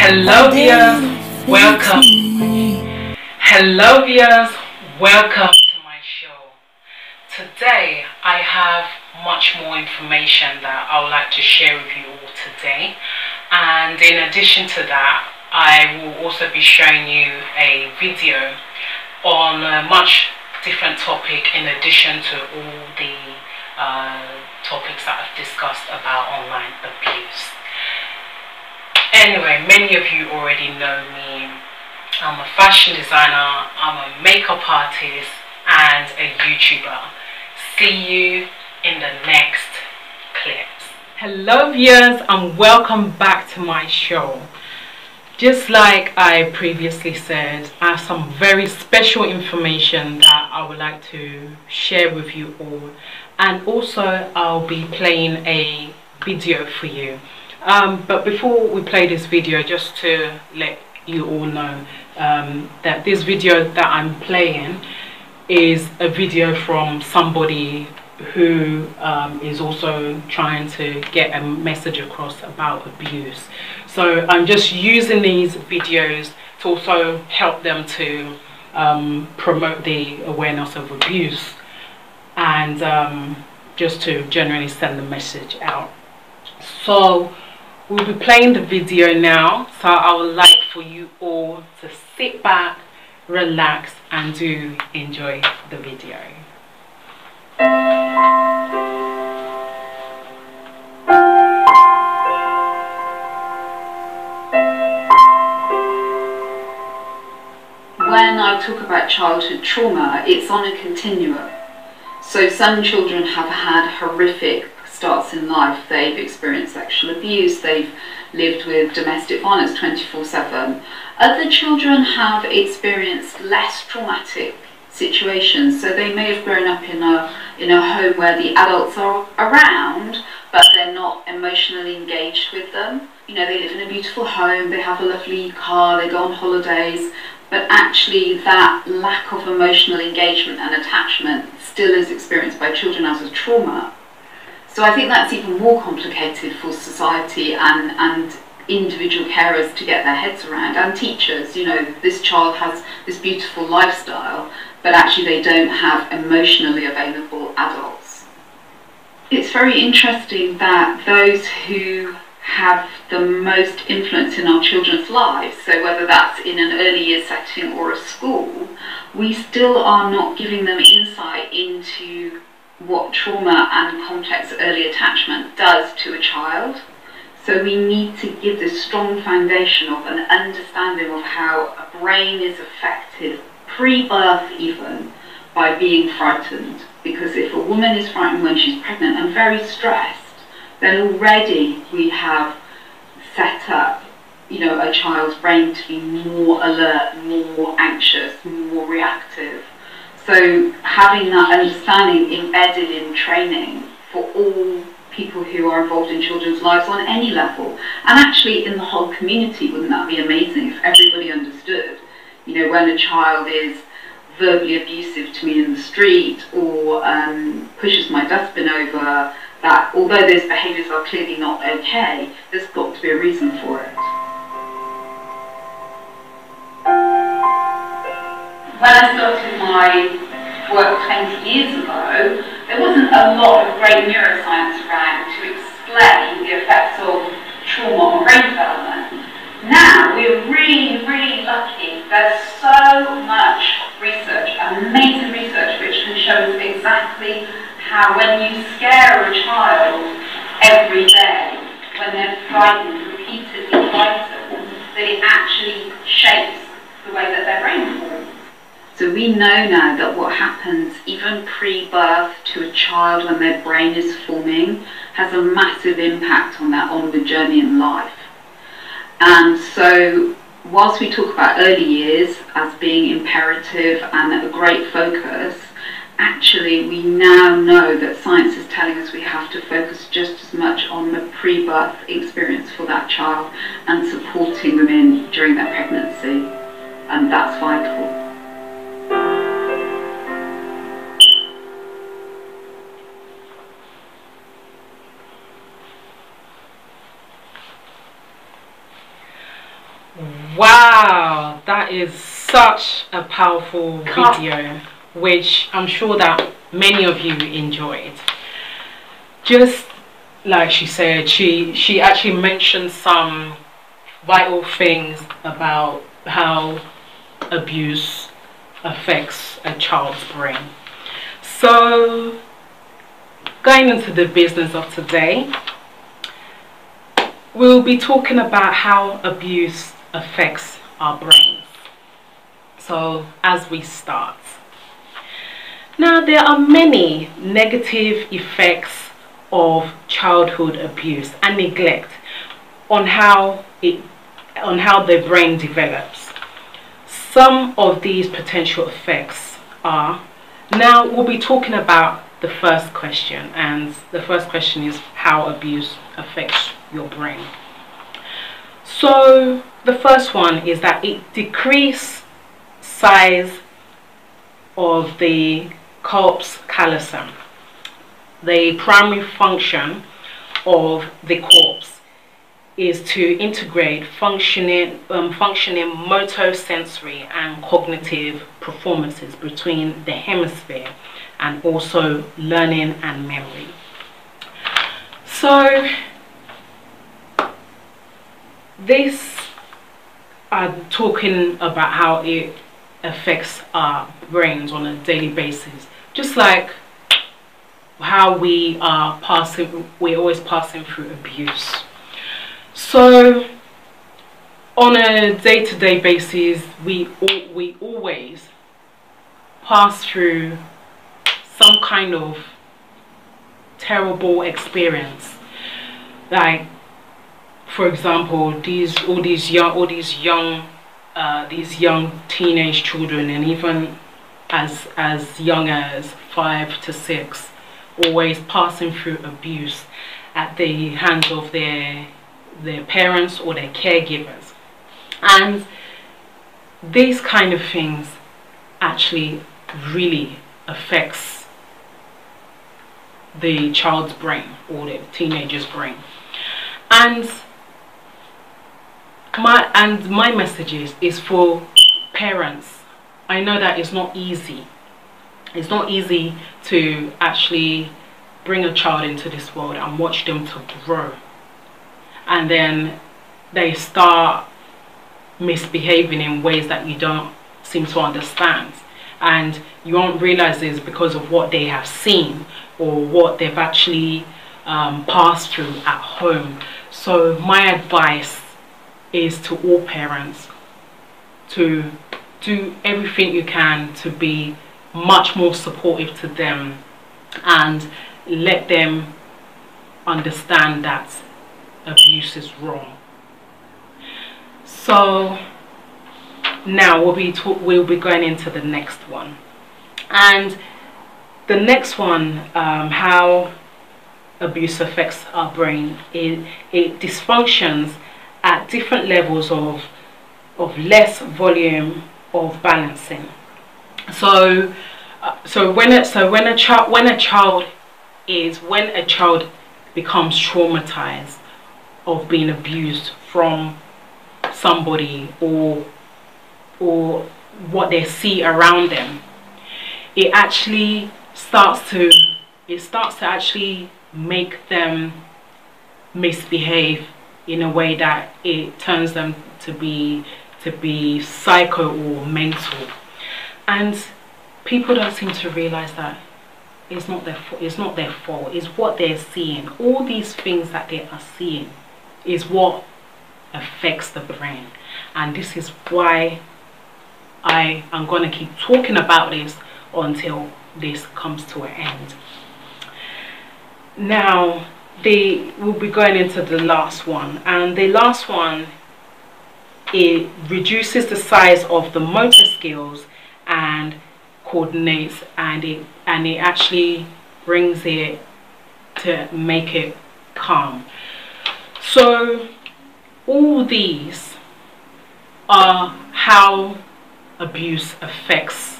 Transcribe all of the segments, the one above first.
Hello viewers, welcome. Hello viewers, welcome to my show. Today I have much more information that I would like to share with you all today, and in addition to that I will also be showing you a video on a much different topic in addition to all the topics that I've discussed about online abuse. Anyway, many of you already know me. I'm a fashion designer, I'm a makeup artist and a YouTuber. See you in the next clips. Hello viewers and welcome back to my show. Just like I previously said, I have some very special information that I would like to share with you all, and also I'll be playing a video for you. But before we play this video, just to let you all know that this video that I'm playing is a video from somebody who is also trying to get a message across about abuse. So I'm just using these videos to also help them to promote the awareness of abuse and just to generally send the message out. So we'll be playing the video now, so I would like for you all to sit back, relax and do enjoy the video. When I talk about childhood trauma, it's on a continuum. So some children have had horrific starts in life. They've experienced sexual abuse, they've lived with domestic violence 24/7. Other children have experienced less traumatic situations, so they may have grown up in a home where the adults are around but they're not emotionally engaged with them. You know, they live in a beautiful home, they have a lovely car, they go on holidays, but actually that lack of emotional engagement and attachment still is experienced by children as a trauma. So I think that's even more complicated for society and individual carers to get their heads around, and teachers. You know, this child has this beautiful lifestyle, but actually they don't have emotionally available adults. It's very interesting that those who have the most influence in our children's lives, so whether that's in an early years setting or a school, we still are not giving them insight into what trauma and complex early attachment does to a child. So we need to give this strong foundation of an understanding of how a brain is affected pre-birth even by being frightened. Because if a woman is frightened when she's pregnant and very stressed, then already we have set up, you know, a child's brain to be more alert, more anxious, more reactive. So having that understanding embedded in training for all people who are involved in children's lives on any level, and actually in the whole community, wouldn't that be amazing if everybody understood, you know, when a child is verbally abusive to me in the street or pushes my dustbin over, that although those behaviours are clearly not okay, there's got to be a reason for it. When I started my work 20 years ago, there wasn't a lot of great neuroscience around to explain the effects of trauma on brain development. Now we're really, really lucky. There's so much research, amazing research, which can show us exactly how when you scare a child every day, when they're frightened, repeatedly frightened, that it actually shapes the way that their brain forms. So we know now that what happens even pre-birth to a child when their brain is forming has a massive impact on their onward journey in life. And so whilst we talk about early years as being imperative and a great focus, actually we now know that science is telling us we have to focus just as much on the pre-birth experience for that child and supporting women during their pregnancy, and that's vital. Wow, that is such a powerful video, which I'm sure that many of you enjoyed. Just like she said, she actually mentioned some vital things about how abuse affects a child's brain. So, going into the business of today, we'll be talking about how abuse affects our brains. So, as we start, now there are many negative effects of childhood abuse and neglect on how the brain develops. Some of these potential effects are, now we'll be talking about the first question, and the first question is how abuse affects your brain. So the first one is that it decreases size of the corpus callosum. The primary function of the corpus is to integrate functioning motosensory and cognitive performances between the hemisphere and also learning and memory. So this, I'm talking about how it affects our brains on a daily basis, just like how we're always passing through abuse. So on a day-to-day basis, we always pass through some kind of terrible experience. Like, for example, all these young teenage children, and even as young as 5 to 6, always passing through abuse at the hands of their parents or their caregivers. And these kind of things actually really affects the child's brain or the teenager's brain. And my message is for parents. I know that it's not easy. It's not easy to actually bring a child into this world and watch them to grow, and then they start misbehaving in ways that you don't seem to understand, and you won't realize it's because of what they have seen or what they've actually passed through at home. So my advice is to all parents to do everything you can to be much more supportive to them and let them understand that abuse is wrong. So now we'll be going into the next one, and the next one, how abuse affects our brain, it dysfunctions at different levels of less volume of balancing. So when a child becomes traumatized of being abused from somebody or what they see around them, it starts to actually make them misbehave in a way that it turns them to be psycho or mental. And people don't seem to realize that it's not their fault. It's what they're seeing. All these things that they are seeing is what affects the brain. And this is why I am going to keep talking about this until this comes to an end. Now, we'll be going into the last one. And the last one, it reduces the size of the motor skills and coordinates, and it actually brings it to make it calm. So all these are how abuse affects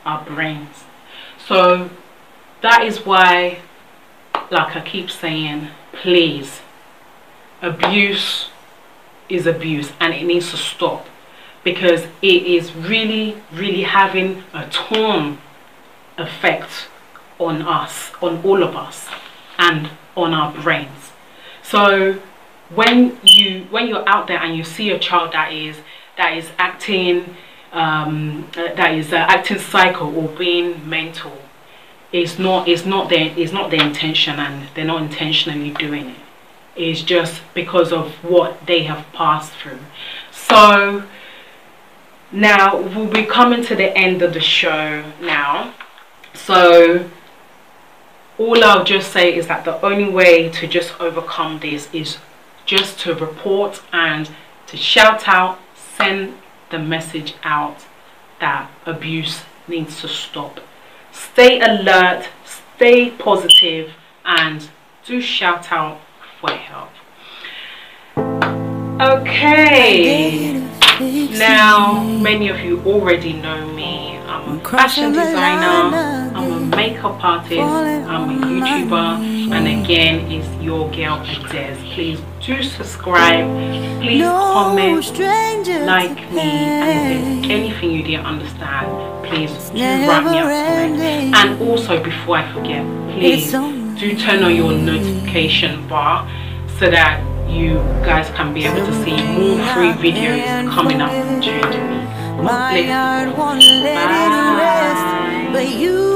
our brains. So that is why, like I keep saying, please, abuse is abuse, and it needs to stop, because it is really having a torn effect on us, on all of us, and on our brains. So when you're out there and you see a child that is acting acting psycho or being mental, it's not their intention, and they're not intentionally doing it. It's just because of what they have passed through. So now we'll be coming to the end of the show now. So all I'll just say is that the only way to just overcome this is just to report and to shout out, send the message out that abuse needs to stop. Stay alert, stay positive, and do shout out for help. Okay, now many of you already know me. I'm a fashion designer, I'm a makeup artist, I'm a YouTuber, and again, it's your girl Adez. Please do subscribe, please comment, like me, and if there's anything you didn't understand, please do write me a comment. And also, before I forget, please do turn on your notification bar so that you guys can be able to see more free videos coming up during the week. God bless you. Bye.